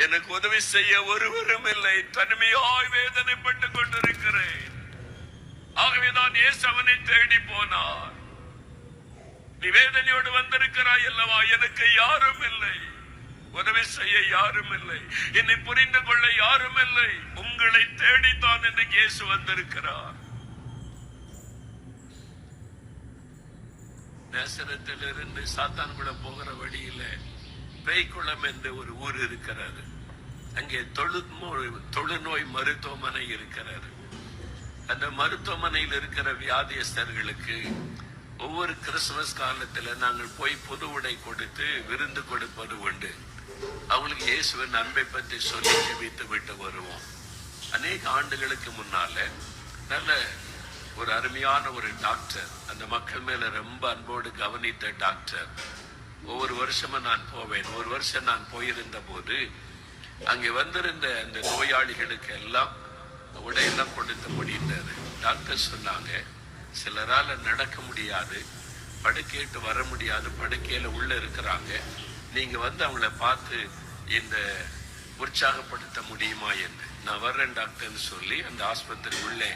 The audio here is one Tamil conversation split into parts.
எனக்கு உதவி செய்ய ஒருவரும் இல்லை. தனிமையாய் வேதனைப்பட்டுக் கொண்டிருக்கிறேன். ஆகவேதான் இயேசு அவனை தேடி போனார். நீ வேதனையோடு வந்திருக்கிறாய் அல்லவா? எனக்கு யாரும் இல்லை, உதவி செய்ய யாரும் இல்லை, என்னை புரிந்து கொள்ள யாரும் இல்லை. உங்களை தேடித்தான் இன்னைக்கு இயேசு வந்திருக்கிறார். நேசரத்திலிருந்து சாத்தான்குள போகிற வழியில பேய்க்குளம் என்று ஒரு ஊர் இருக்கிறது. அங்கே தொழுநோய் மருத்துவமனை இருக்கிறது. அந்த மருத்துவமனையில் இருக்கிற வியாதியஸ்தர்களுக்கு ஒவ்வொரு கிறிஸ்துமஸ் காலத்துல நாங்கள் போய் புது உடை கொடுத்து விருந்து கொடுப்பது உண்டு. அவங்களுக்கு இயேசுவின் அன்பை பற்றி சொல்லி ஜெபித்து விட்டு வருவோம். அநேக ஆண்டுகளுக்கு முன்னால நல்ல ஒரு அருமையான ஒரு டாக்டர், அந்த மக்கள் மேல ரொம்ப அன்போடு கவனித்த டாக்டர். ஒவ்வொரு வருஷமும் நான் போவேன். ஒரு வருஷம் நான் போயிருந்த போது அங்கே வந்திருந்த அந்த நோயாளிகளுக்கு எல்லாம் உடையெல்லாம் கொடுத்து முடிந்தது. டாக்டர் சொன்னாங்க, சிலரால நடக்க முடியாது, படுக்கையிட்டு வர முடியாது, படுக்கையில உள்ள இருக்கிறாங்க. நீங்க வந்து அவங்கள பார்த்து இந்த உற்சாகப்படுத்த முடியுமா என்று. நான் வர்றேன் டாக்டர்னு சொல்லி அந்த ஆஸ்பத்திரி உள்ளே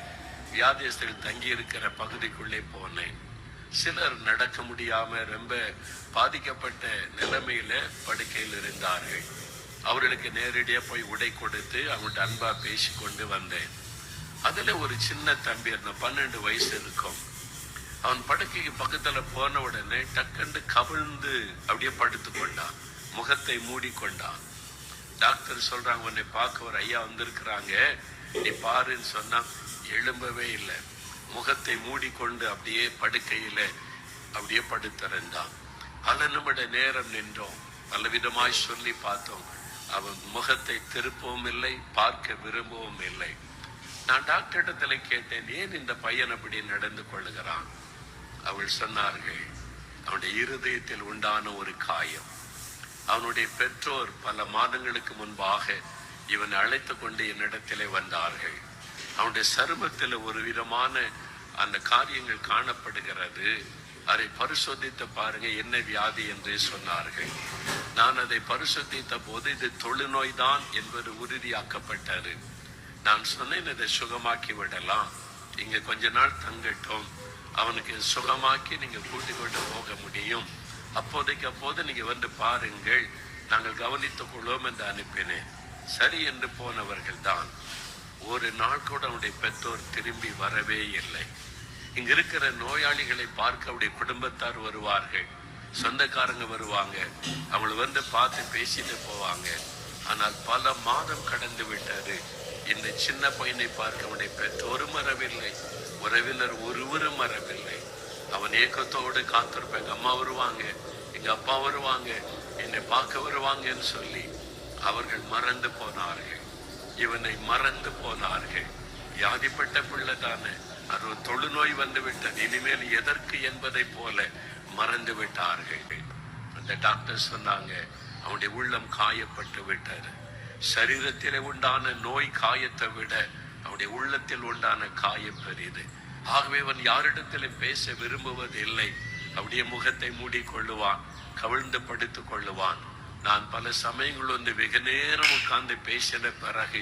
வியாதியஸ்தர்கள் தங்கி இருக்கிற பகுதிக்குள்ளே போனேன். சிலர் நடக்க முடியாம ரொம்ப பாதிக்கப்பட்ட நிலைமையில படுக்கையில் இருந்தார்கள். அவர்களுக்கு நேரடியா போய் உடை கொடுத்து அவங்கள்ட்ட அன்பா பேசி கொண்டு வந்தேன். அதுல ஒரு சின்ன தம்பி, 12 வயசு இருக்கும். அவன் படுக்கைக்கு பக்கத்துல போன உடனே டக்குண்டு கவிழ்ந்து அப்படியே படுத்து கொண்டான், முகத்தை மூடிக்கொண்டான். டாக்டர் சொல்றாங்க, உன்னை பார்க்க ஒரு ஐயா வந்திருக்கிறாங்க, நீ பாருன்னு சொன்னா எழும்பவே இல்லை. முகத்தை மூடிக்கொண்டு அப்படியே படுக்கையில அப்படியே படுத்திருந்தான். பல நிமிட நேரம் நின்றோம், பலவிதமாய் சொல்லி பார்த்தோம். அவன் முகத்தை திருப்பவும் இல்லை, பார்க்க விரும்பவும் இல்லை. நான் டாக்டரிடத்துல கேட்டேன், ஏன் இந்த பையன் அப்படி நடந்து கொள்ளுகிறான்? அவள் சொன்னார்கள், அவனுடைய இருதயத்தில் உண்டான ஒரு காயம். அவனுடைய பெற்றோர் பல மாதங்களுக்கு முன்பாக இவன் அழைத்து கொண்டு என்னிடத்திலே வந்தார்கள். அவனுடைய சருமத்தில் ஒரு விதமான அந்த காரியங்கள் காணப்படுகிறது, அதை பரிசோதித்து பாருங்க என்ன வியாதி என்று சொன்னார்கள். நான் அதை பரிசோதித்த போது இது தொழுநோய் தான் என்பது உறுதியாக்கப்பட்டது. நான் சொன்னேன், இதை சுகமாக்கி விடலாம், இங்க கொஞ்ச நாள் தங்கட்டும், அவனுக்கு சுகமாக்கி நீங்க கூட்டிக் கொண்டு போக முடியும், அப்போது நீங்க வந்து பாருங்கள், நாங்கள் கவனித்துக் கொள்வோம் என்று அனுப்பினேன். சரி என்று போனவர்கள் தான். ஒரு நாள் கூட அவனுடைய பெற்றோர் திரும்பி வரவே இல்லை. இங்க இருக்கிற நோயாளிகளை பார்க்க அவருடைய குடும்பத்தார் வருவார்கள், சொந்தக்காரங்க வருவாங்க, அவங்களை வந்து பார்த்து பேசிட்டு போவாங்க. ஆனால் பல மாதம் கடந்து விட்டது. இந்த சின்ன பையனை பார்க்க அவனுடைய பெற்றோரும் வரவில்லை, உறவினர் ஒருவரும் வரவில்லை. அவன் ஏக்கத்தோடு காத்திருப்ப, எங்க அம்மா வருவாங்க, எங்க அப்பா வருவாங்க, என்னை பார்க்க வருவாங்கன்னு சொல்லி அவர்கள் மறந்து போனார்கள். இவனை மறந்து போனார்கள். வியாதிப்பட்ட பிள்ளை தானே, அது தொழுநோய் வந்து விட்டது, இனிமேல் எதற்கு என்பதை போல மறந்து விட்டார்கள். அந்த டாக்டர் சொன்னாங்க, அவனுடைய உள்ளம் காயப்பட்டு விட்டது. சரீரத்திலே உண்டான நோய் காயத்தை விட அவனுடைய உள்ளத்தில் உண்டான காயம் பெரியது. ஆகவே அவன் யாரிடத்திலும் பேச விரும்புவது இல்லை. அப்படியே முகத்தை மூடிக்கொள்ளுவான், கவிழ்ந்து படுத்துக் கொள்ளுவான். நான் பல சமயங்கள் வந்து வெகு நேரம் உட்கார்ந்து பேசின பிறகு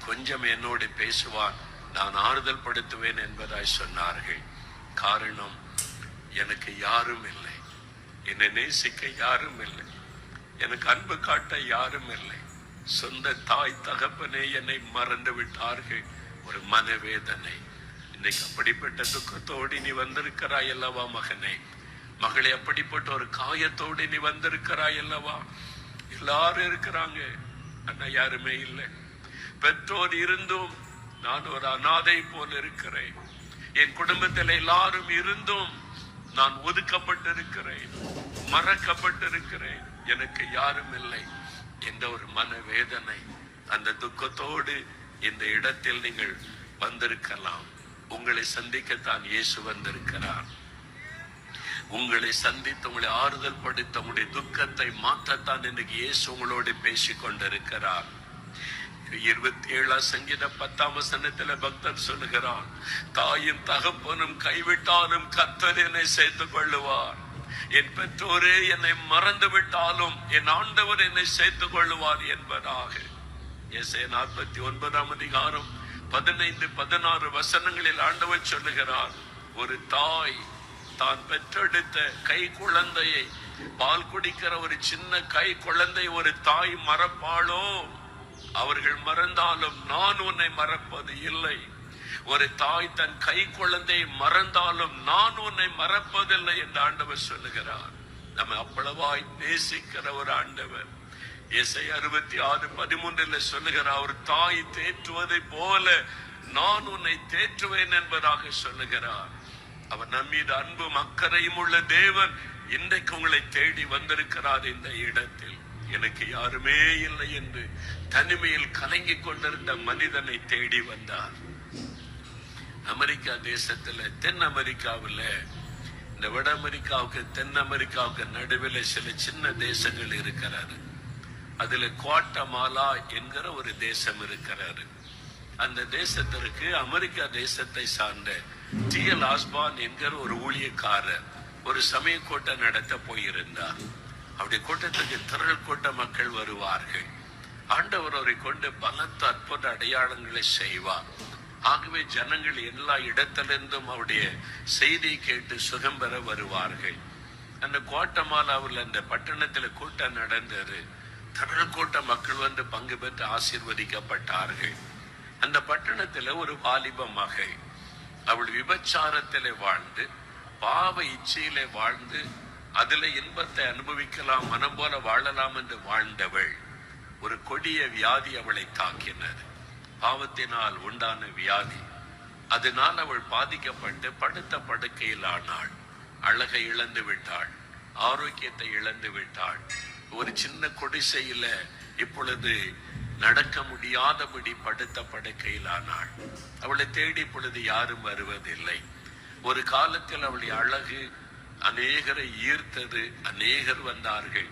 கொஞ்சம் என்னோடு பேசுவான், நான் ஆறுதல் படுத்துவேன் என்பதாய் சொன்னார்கள். காரணம், எனக்கு யாரும் இல்லை, என்னை நேசிக்க யாரும் இல்லை, எனக்கு அன்பு காட்ட யாரும் இல்லை. சொந்த தாய் தகப்பனே என்னை மறந்து விட்டார்கள். ஒரு மனவேதனை. இன்னைக்கு அப்படிப்பட்ட துக்கத்தோடு நீ வந்திருக்கிறாய் அல்லவா மகனே, மகளே, அப்படிப்பட்ட ஒரு காயத்தோடு நீ வந்திருக்கிறாய் அல்லவா. எல்லாரும் இருக்கிறாங்க, ஆனா யாருமே இல்லை. பெற்றோர் இருந்தும் நான் ஒரு அனாதை போல இருக்கிறேன். என் குடும்பத்தில் எல்லாரும் இருந்தும் நான் ஒதுக்கப்பட்டிருக்கிறேன், மறக்கப்பட்டிருக்கிறேன், எனக்கு யாரும் இல்லை என்ற ஒரு மனவேதனை. அந்த துக்கத்தோடு இந்த இடத்தில் நீங்கள் வந்திருக்கலாம். உங்களை சந்திக்கத்தான் இயேசு வந்திருக்கிறார். உங்களை சந்தித்து உங்களை ஆறுதல் படுத்த உங்களுடைய துக்கத்தை மாற்றத்தான் இன்னைக்கு இயேசு உங்களோடு பேசிக் கொண்டிருக்கிறார். 27 சங்கீதம் 10 பக்தன் சொல்லுகிறான், தாயும் தகப்பனும் கைவிட்டாலும் கர்த்தர் என்னை சேர்த்துக் கொள்ளுவார். என் பெற்றோரே என்னை மறந்து விட்டாலும் என் ஆண்டவர் என்னை சேர்த்துக் கொள்ளுவார் என்பதாக. எசேக்கியேல் 49ஆம் அதிகாரம் 15-16 வசனங்களில் ஆண்டவர் சொல்லுகிறார், ஒரு தாய் தான் பெற்றெடுத்த கை குழந்தையை, பால் குடிக்கிற ஒரு சின்ன கை குழந்தை ஒரு தாய் மறப்பாளோ? அவர்கள் மறந்தாலும் நான் உன்னை மறப்பது இல்லை. ஒரு தாய் தன் கை குழந்தையை மறந்தாலும் நான் உன்னை மறப்பதில்லை என்று ஆண்டவர் சொல்லுகிறார். நம்ம அவ்வளவாய் நேசிக்கிற ஒரு ஆண்டவர். எசேக்கியேல் 66:13 சொல்லுகிறார், ஒரு தாய் தேற்றுவதை போல நான் உன்னை தேற்றுவேன் என்பதாக சொல்லுகிறார். அவர் நம்மீது அன்பும் அக்கறையும் உள்ள தேவன். இன்றைக்கு உங்களை தேடி வந்திருக்கிறார். இந்த இடத்தில் எனக்கு யாருமே இல்லை என்று தனிமையில் கலங்கிக் கொண்டிருந்த மனிதனை தேடி வந்தார். அமெரிக்கா தேசத்துல, தென் அமெரிக்காவில், இந்த வட அமெரிக்காவுக்கு தென் அமெரிக்காவுக்கு நடுவில் சில சின்ன தேசங்கள் இருக்கிறாரு. அதுல குவாட்டமாலா என்கிற ஒரு தேசம் இருக்கிறாரு. அந்த தேசத்திற்கு அமெரிக்கா தேசத்தை சார்ந்த T.L. ஆஸ்பான் என்கிற ஒரு ஊழியக்காரர் ஒரு சமய கூட்டம் நடத்த போயிருந்தார். அப்படி கூட்டத்துக்கு திரள் கூட்ட மக்கள் வருவார்கள். ஆண்டவர் அவரை கொண்டு பலத்த அற்புத அடையாளங்களை செய்வார். ஆகவே ஜனங்கள் எல்லா இடத்திலிருந்தும் அவருடைய செய்தியை கேட்டு சுகம் பெற வருவார்கள். அந்த குவாட்டமாலாவில் அந்த பட்டணத்துல கூட்டம் நடந்தது. திரள் கூட்ட மக்கள் வந்து பங்கு பெற்று ஆசீர்வதிக்கப்பட்டார்கள். அந்த பட்டணத்துல ஒரு வாலிப மகள், அவள் விபச்சாரத்திலே வாழ்ந்து, பாவ இச்சையிலே வாழ்ந்து, அதுல இன்பத்தை அனுபவிக்கலாம், மனம் போல வாழலாம் என்று வாழ்ந்தவள், ஒரு கொடிய வியாதி அவளை தாக்கினது. பாவத்தினால் உண்டான வியாதி. அதனால் அவள் பாதிக்கப்பட்டு படுத்த படுக்கையில் ஆனாள். அழகை இழந்து விட்டாள், ஆரோக்கியத்தை இழந்து விட்டாள். ஒரு சின்ன குடிசையில இப்பொழுது நடக்க முடியாதபடி படுத்த படுக்கையில் ஆனாள். அவளை தேடி இப்பொழுது யாரும் வருவதில்லை. ஒரு காலத்தில் அவளுடைய அழகு அநேகரை ஈர்த்தது. அநேகர் வந்தார்கள்.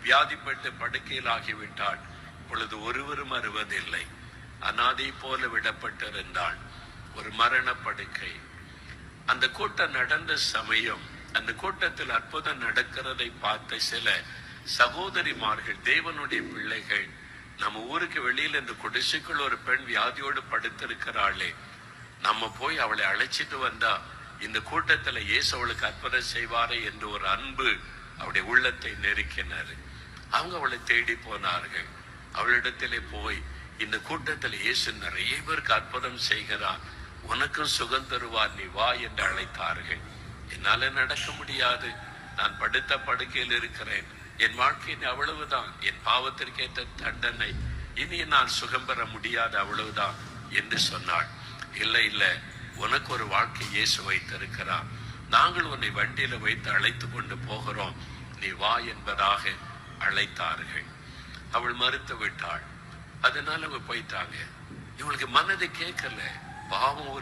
வியாதிப்பட்டு படுக்கையில் ஆகிவிட்டாள். இப்பொழுது ஒருவரும் வருவதில்லை. அனாதை போல விடப்பட்டிருந்தாள். ஒரு மரண படுக்கை. அந்த கூட்டம் நடந்த சமயம், அந்த கூட்டத்தில் அற்புதம் நடக்கிறதை பார்த்த சில சகோதரிமார்கள், தேவனுடைய பிள்ளைகள், நம்ம ஊருக்கு வெளியில் இந்த குடிசைக்குள் ஒரு பெண் வியாதியோடு படுத்திருக்கிறாளே, நம்ம போய் அவளை அழைச்சிட்டு வந்தா இந்த கூட்டத்துல இயேசு அவளுக்கு அற்புதம் செய்வாரே என்று ஒரு அன்பு அவளுடைய உள்ளத்தை நெருக்கினார். அவங்க அவளை தேடி போனார்கள். அவளிடத்திலே போய், இந்த கூட்டத்தில் இயேசு நிறைய பேருக்கு அற்புதம் செய்கிறார், உனக்கும் சுகம் தருவார், நீ வா என்று அழைத்தார்கள். என்னால நடக்க முடியாது, நான் படுத்த படுக்கையில் இருக்கிறேன், என் வாழ்க்கையின் அவ்வளவுதான், என் பாவத்திற்கேற்ற தண்டனை, இனி நான் சுகம் பெற முடியாது, அவ்வளவுதான் என்று சொன்னாள். இல்லை இல்லை, உனக்கு ஒரு வாழ்க்கை இயேசு வைத்திருக்கிறார், நாங்கள் உன்னை வண்டியில வைத்து அழைத்து கொண்டு போகிறோம், நீ வா என்பதாக அழைத்தார்கள். அவள் மறுத்து விட்டாள். அதனால அவ போயிட்டாங்க. இவளுக்கு மனதை கேட்கல. பாவம்,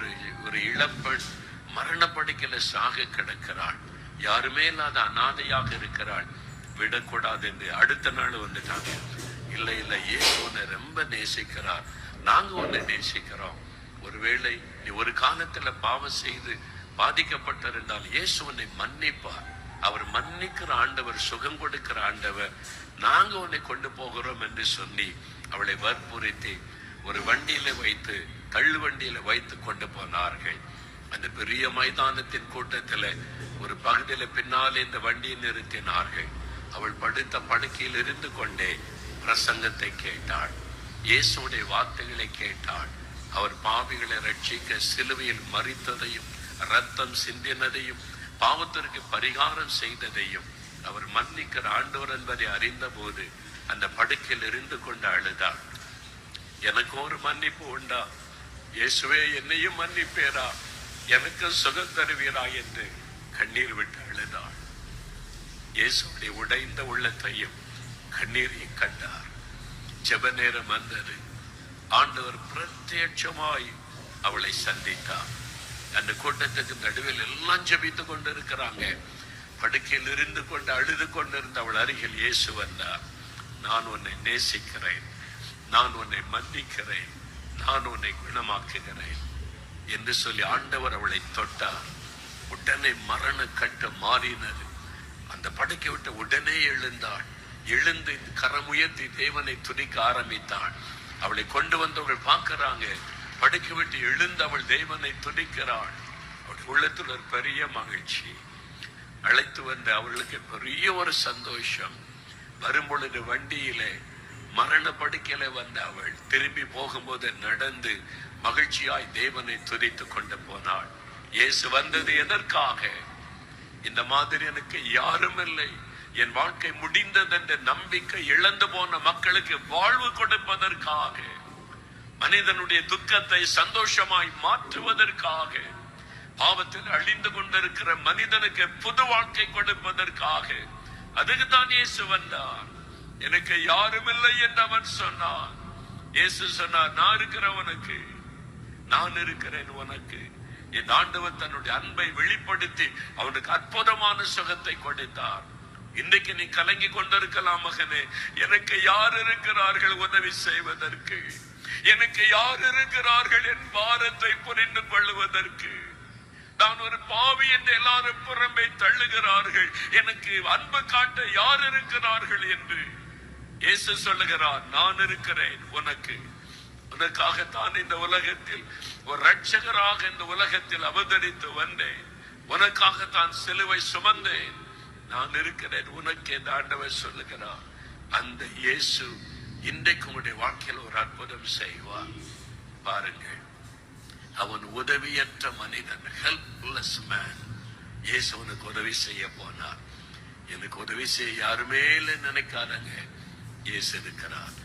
ஒரு இளப்பெண் மரணப்படுக்கையில சாக கிடக்கிறாள். யாருமே இல்லாத அனாதையாக இருக்கிறாள். விடக்கூடாது என்று அடுத்த நாள் வந்துட்டாங்க. இல்லை இல்லை, இயேசு உன்னை ரொம்ப நேசிக்கிறார், நாங்க உன்னை நேசிக்கிறோம். ஒருவேளை நீ ஒரு காலத்துல பாவம் செய்து பாதிக்கப்பட்டிருந்தால் இயேசு உன்னை மன்னிப்பார். அவர் மன்னிக்கிற ஆண்டவர், சுகம் கொடுக்கிற ஆண்டவர். நாங்க உன்னை கொண்டு போகிறோம் என்று சொல்லி அவளை வற்புறுத்தி ஒரு வண்டியில வைத்து, தள்ளு வண்டியில வைத்து கொண்டு போனார்கள். அந்த பெரிய மைதானத்தின் கூட்டத்துல ஒரு பகுதியில பின்னாலே இந்த வண்டியை நிறுத்தினார்கள். அவள் படுத்த படுக்கையில் இருந்து கொண்டே பிரசங்கத்தை கேட்டாள். இயேசுடைய வார்த்தைகளை கேட்டாள். அவர் பாவிகளை ரட்சிக்க சிலுவையில் மரித்ததையும், ரத்தம் சிந்தினதையும், பாவத்திற்கு பரிகாரம் செய்ததையும், அவர் மன்னிக்கிற ஆண்டவர் என்பதை அறிந்த போது அந்த படுக்கையில் இருந்து கொண்டு அழுதாள். எனக்கு ஒரு மன்னிப்பு உண்டா? இயேசுவே, என்னையும் மன்னிப்பேரா? எனக்கு சுகம் தருவீரா என்று கண்ணீர் விட்டு அழுதாள். இயேசுடைய உடைந்த உள்ளத்தையும் கண்ணீரையும் கண்டார். ஜெப நேரம் வந்தது. ஆண்டவர் பிரத்யட்சமாய் அவளை சந்தித்தார். அந்த கூட்டத்துக்கு நடுவில் எல்லாம் ஜெபித்து கொண்டு இருக்கிறாங்க. படுக்கையில் இருந்து கொண்டு அழுது கொண்டிருந்த அவள் அருகில் இயேசு வந்தார். நான் உன்னை நேசிக்கிறேன், நான் உன்னை மன்னிக்கிறேன், நான் உன்னை குணமாக்குகிறேன் என்று சொல்லி ஆண்டவர் அவளை தொட்டார். உடனே மரண கட்டு மாறினது. அந்த படுக்கை விட்டு உடனே எழுந்தாள். எழுந்து கரமுயர்த்தி தேவனை துதிக்க ஆரம்பித்தாள். அவளை கொண்டு வந்தவர்கள் பார்க்கிறாங்க, படுக்கை விட்டு எழுந்து அவள் தேவனை துதிக்கிறாள். அவள் உள்ளத்தில் ஒரு பெரிய மகிழ்ச்சி. அழைத்து வந்த அவர்களுக்கு பெரிய ஒரு சந்தோஷம். வரும்பொழுது வண்டியிலே மரண படுக்கையில வந்த அவள் திரும்பி போகும்போது நடந்து மகிழ்ச்சியாய் தேவனை துதித்து கொண்டு போனாள். இயேசு வந்தது எதற்காக? இந்த மாதிரி எனக்கு யாரும் இல்லை, என் வாழ்க்கை முடிந்தது என்ற நம்பிக்கை இழந்து போன மக்களுக்கு வாழ்வு கொடுப்பதற்காக, மனிதனுடைய துக்கத்தை சந்தோஷமாய் மாற்றுவதற்காக, பாவத்தில் அழிந்து கொண்டிருக்கிற மனிதனுக்கு புது வாழ்க்கை கொடுப்பதற்காக. அதுக்குத்தான் இயேசு வந்தார். எனக்கு யாரும் இல்லை என்று அவன் சொன்னான். இயேசு சொன்னார், நான் இருக்கிறவனுக்கு, நான் இருக்கிறேன் உனக்கு. என் ஆண்டவர் தன்னுடைய அன்பை வெளிப்படுத்தி அவனுக்கு அற்புதமான சுகத்தை கொடுத்தார். இன்றைக்கு நீ கலங்கி கொண்டிருக்கலாம் மகனே, எனக்கு யார் இருக்கிறார்கள் உதவி செய்வதற்கு? எனக்கு யார் இருக்கிறார்கள் என் பாரத்தை புரிந்து கொள்வதற்கு? நான் ஒரு பாவி என்று எல்லாரும் புறம்பே தள்ளுகிறார்கள், எனக்கு அன்பு காட்ட யார் இருக்கிறார்கள் என்று இயேசு சொல்லுகிறார், நான் இருக்கிறேன் உனக்கு. உனக்காகத்தான் இந்த உலகத்தில் ஒரு ரட்சகராக இந்த உலகத்தில் அவதரித்து வந்தேன். உனக்காகத்தான் சிலுவை சுமந்தேன். நான் இருக்கிறேன் உனக்கு என்று ஆண்டவர் சொல்லுகிறார். அந்த இயேசு இன்றைக்கு உங்களுடைய வாழ்க்கையில் ஒரு அற்புதம் செய்வார். பாருங்கள், அவன் உதவியற்ற மனிதன், ஹெல்ப்லெஸ் மேன். இயேசு அவனுக்கு உதவி செய்ய போனார். எனக்கு உதவி செய்ய யாருமே இல்லை நினைக்காதங்க, இயேசு இருக்கிறார்.